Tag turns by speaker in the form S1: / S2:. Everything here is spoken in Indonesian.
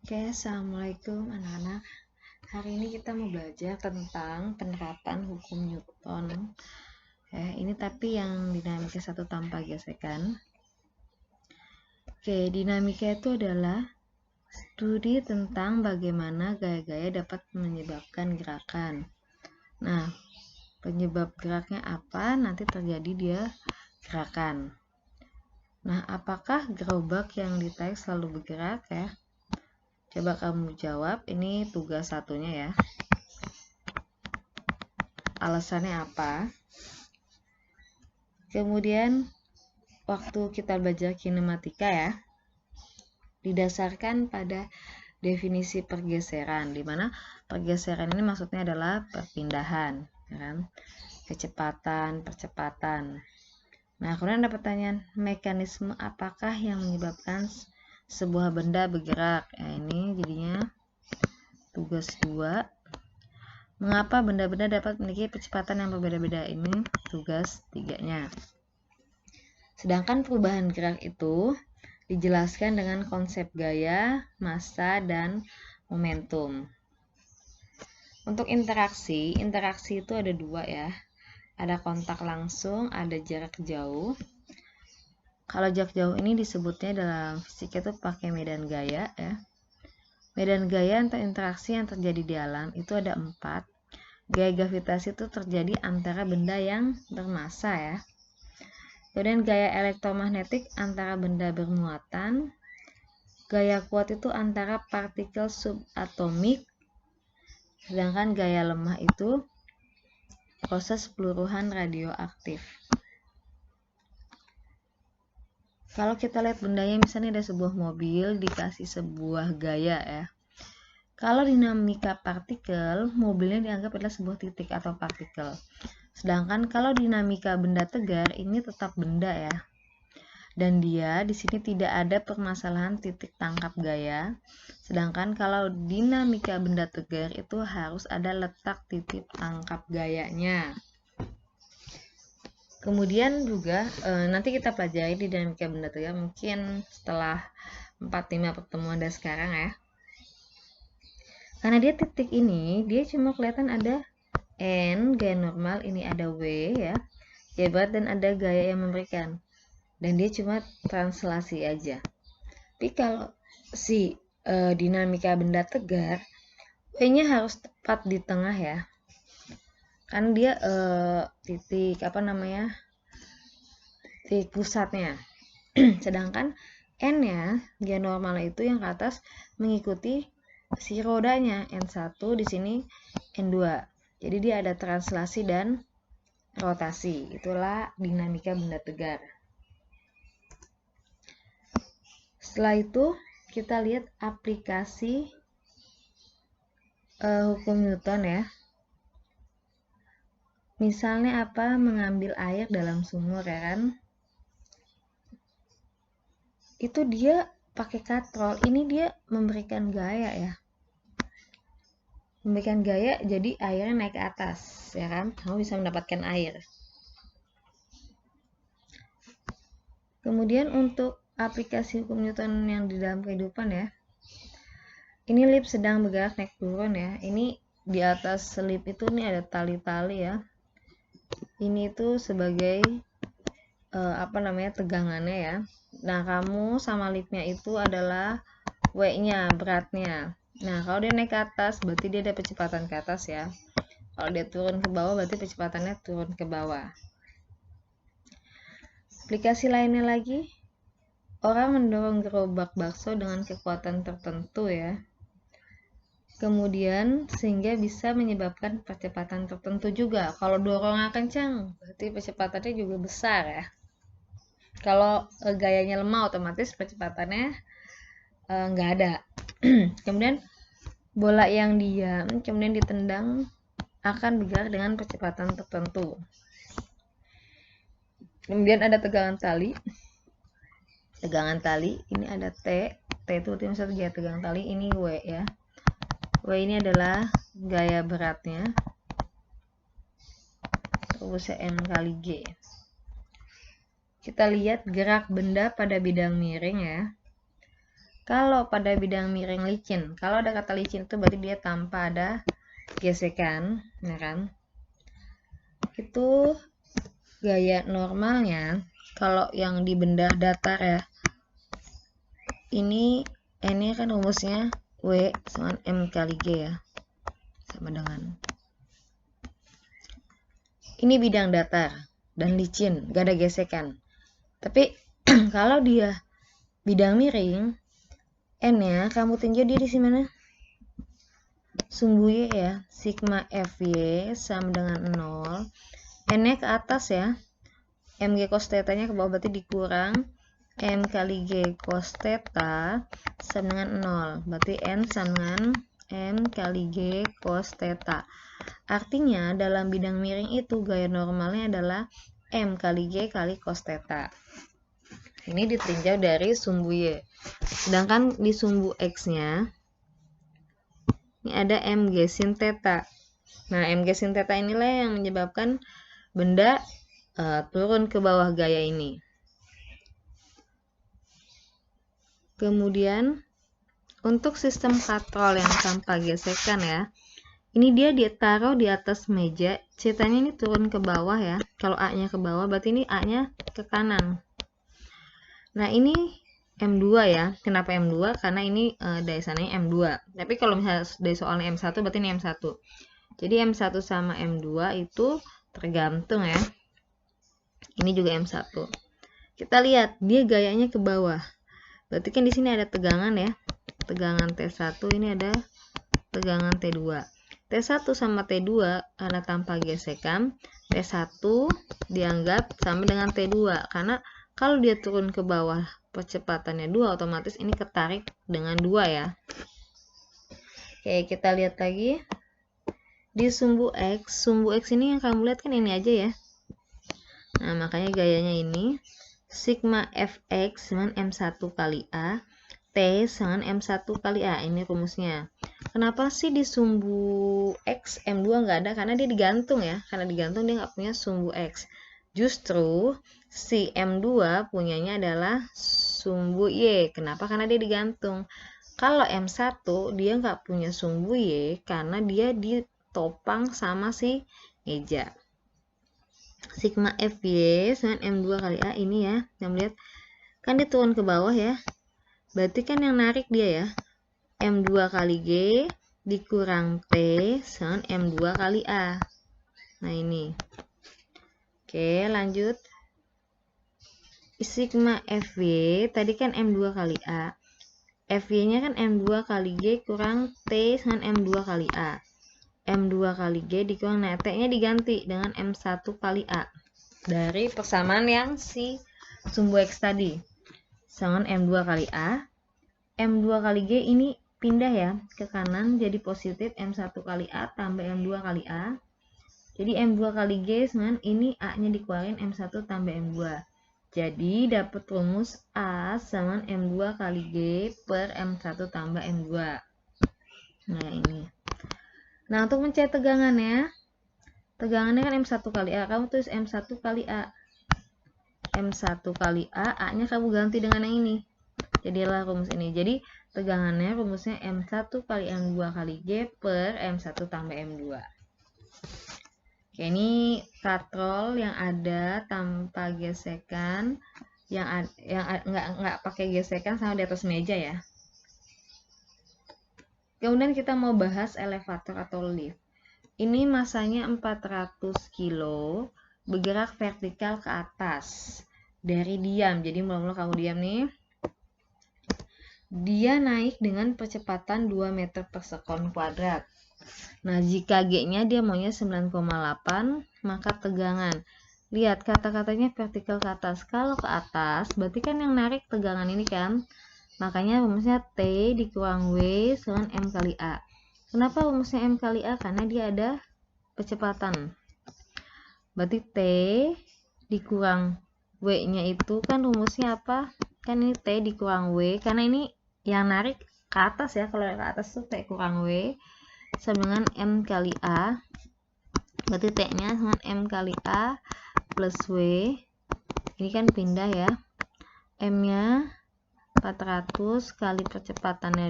S1: Oke, assalamualaikum anak-anak. Hari ini kita mau belajar tentang penerapan hukum Newton. Ini tapi yang dinamika satu tanpa gesekan. Oke, dinamika itu adalah studi tentang bagaimana gaya-gaya dapat menyebabkan gerakan. Nah, penyebab geraknya apa? Nanti terjadi dia gerakan. Nah, apakah gerobak yang ditarik selalu bergerak ya? Coba kamu jawab, ini tugas satunya ya. Alasannya apa? Kemudian waktu kita belajar kinematika ya, didasarkan pada definisi pergeseran, di mana pergeseran ini maksudnya adalah perpindahan, ya kan? Kecepatan, percepatan. Nah, kemudian ada pertanyaan, mekanisme apakah yang menyebabkan sebuah benda bergerak? Ini jadinya tugas 2. Mengapa benda-benda dapat memiliki kecepatan yang berbeda-beda? Ini tugas 3-nya. Sedangkan perubahan gerak itu dijelaskan dengan konsep gaya, massa, dan momentum. Untuk interaksi itu ada 2 ya. Ada kontak langsung, ada jarak jauh. Kalau jarak jauh ini disebutnya dalam fisika itu pakai medan gaya ya. Medan gaya untuk interaksi yang terjadi di alam itu ada 4. Gaya gravitasi itu terjadi antara benda yang bermassa ya. Kemudian gaya elektromagnetik antara benda bermuatan. Gaya kuat itu antara partikel subatomik. Sedangkan gaya lemah itu proses peluruhan radioaktif. Kalau kita lihat bendanya, misalnya ada sebuah mobil dikasih sebuah gaya ya. Kalau dinamika partikel, mobilnya dianggap adalah sebuah titik atau partikel. Sedangkan kalau dinamika benda tegar, ini tetap benda ya. Dan dia di sini tidak ada permasalahan titik tangkap gaya. Sedangkan kalau dinamika benda tegar itu harus ada letak titik tangkap gayanya. Kemudian juga nanti kita pelajari di dinamika benda tegar mungkin setelah 4-5 pertemuan dari sekarang ya. Karena dia titik ini, dia cuma kelihatan ada N, gaya normal, ini ada W ya. Gaya berat dan ada gaya yang memberikan. Dan dia cuma translasi aja. Tapi kalau si dinamika benda tegar, W-nya harus tepat di tengah ya. Kan dia titik titik pusatnya. Sedangkan N-nya, gaya normal itu yang ke atas mengikuti si rodanya, N1 di sini N2. Jadi dia ada translasi dan rotasi. Itulah dinamika benda tegar. Setelah itu kita lihat aplikasi hukum Newton ya. Misalnya apa? Mengambil air dalam sumur ya kan. Itu dia pakai katrol. Ini dia memberikan gaya ya. Memberikan gaya jadi airnya naik ke atas ya kan. Kamu bisa mendapatkan air. Kemudian untuk aplikasi hukum Newton yang di dalam kehidupan ya. Ini lip sedang bergerak naik turun ya. Ini di atas lip itu nih ada tali-tali ya. Ini itu sebagai tegangannya ya. Nah, kamu sama lipnya itu adalah W-nya, beratnya. Nah, kalau dia naik ke atas berarti dia ada percepatan ke atas ya. Kalau dia turun ke bawah berarti percepatannya turun ke bawah. Aplikasi lainnya lagi, orang mendorong gerobak bakso dengan kekuatan tertentu ya. Kemudian sehingga bisa menyebabkan percepatan tertentu juga. Kalau dorongan kencang, berarti percepatannya juga besar ya. Kalau gayanya lemah, otomatis percepatannya nggak ada. Kemudian bola yang diam, kemudian ditendang akan bergerak dengan percepatan tertentu. Kemudian ada tegangan tali. Tegangan tali ini ada T itu artinya 1 gaya tegangan tali, ini W ya. W ini adalah gaya beratnya, terus N kali G. Kita lihat gerak benda pada bidang miring ya. Kalau pada bidang miring licin, kalau ada kata licin itu berarti dia tanpa ada gesekan, ya kan? Itu gaya normalnya kalau yang di benda datar ya. Ini N-nya kan rumusnya W sama M kali G ya. Sama dengan. Ini bidang datar dan licin, gak ada gesekan. Tapi kalau dia bidang miring, N-nya kamu tinjau dia di sini mana? Sumbu Y ya, sigma FY sama dengan 0. N-nya ke atas ya. MG cos theta-nya ke bawah berarti dikurang M kali G cos theta sama dengan 0. Berarti N sama dengan M kali G cos theta. Artinya dalam bidang miring itu gaya normalnya adalah M kali G kali cos theta. Ini ditinjau dari sumbu Y. Sedangkan di sumbu X-nya ini ada MG sin theta. Nah, MG sin theta inilah yang menyebabkan benda turun ke bawah gaya ini. Kemudian untuk sistem katrol yang tanpa gesekan ya, ini dia ditaruh di atas meja, ceritanya ini turun ke bawah ya. Kalau A-nya ke bawah berarti ini A-nya ke kanan. Nah, ini M2 ya. Kenapa M2? Karena ini daisannya M2. Tapi kalau misalnya dari soalnya M1 berarti ini M1. Jadi M1 sama M2 itu tergantung ya. Ini juga M1. Kita lihat dia gayanya ke bawah. Berarti kan di sini ada tegangan ya. Tegangan T1, ini ada tegangan T2. T1 sama T2 karena tanpa gesekan, T1 dianggap sama dengan T2 karena kalau dia turun ke bawah percepatannya 2, otomatis ini ketarik dengan 2 ya. Oke, kita lihat lagi. Di sumbu X ini yang kamu lihat kan ini aja ya. Nah, makanya gayanya ini sigma Fx dengan M1 kali A, T dengan M1 kali A. Ini rumusnya. Kenapa sih di sumbu X M2 nggak ada? Karena dia digantung ya. Karena digantung dia nggak punya sumbu X. Justru si M2 punyanya adalah sumbu Y. Kenapa? Karena dia digantung. Kalau M1 dia nggak punya sumbu Y karena dia ditopang sama si meja. Sigma FY dengan M2 kali A ini ya, yang lihat kan dia turun ke bawah ya, berarti kan yang narik dia ya, M2 kali G dikurang T dengan M2 kali A. Nah ini, oke lanjut. Sigma FY tadi kan M2 kali A, FY nya kan M2 kali G kurang T dengan M2 kali A. M2 kali G dikurang, nah T-nya diganti dengan M1 kali A dari persamaan yang si sumbu X tadi. Dengan M2 kali A, M2 kali G ini pindah ya ke kanan jadi positif M1 kali A tambah M2 kali A. Jadi M2 kali G dengan ini A-nya dikeluarin M1 tambah M2. Jadi dapat rumus A sama M2 kali G per M1 tambah M2. Nah ini. Nah, untuk mencari tegangannya kan M1 kali A. Kamu tulis M1 kali A. M1 kali A, A-nya kamu ganti dengan yang ini. Jadilah rumus ini. Jadi, tegangannya rumusnya M1 kali M2 kali G per M1 tambah M2. Oke, ini katrol yang ada tanpa gesekan, yang nggak pakai gesekan sama di atas meja ya. Kemudian kita mau bahas elevator atau lift. Ini masanya 400 kilo, bergerak vertikal ke atas dari diam. Jadi mula-mula kamu diam nih. Dia naik dengan kecepatan 2 meter per sekon kuadrat. Nah, jika G-nya dia maunya 9,8, maka tegangan. Lihat kata-katanya vertikal ke atas. Kalau ke atas, berarti kan yang narik tegangan ini kan. Makanya rumusnya T dikurang W dengan M kali A. Kenapa rumusnya M kali A? Karena dia ada kecepatan. Berarti T dikurang W-nya itu kan rumusnya apa? Kan ini T dikurang W. Karena ini yang narik ke atas ya. Kalau ke atas itu T kurang W sama dengan M kali A. Berarti T-nya dengan M kali A plus W. Ini kan pindah ya. M-nya 400 kali percepatannya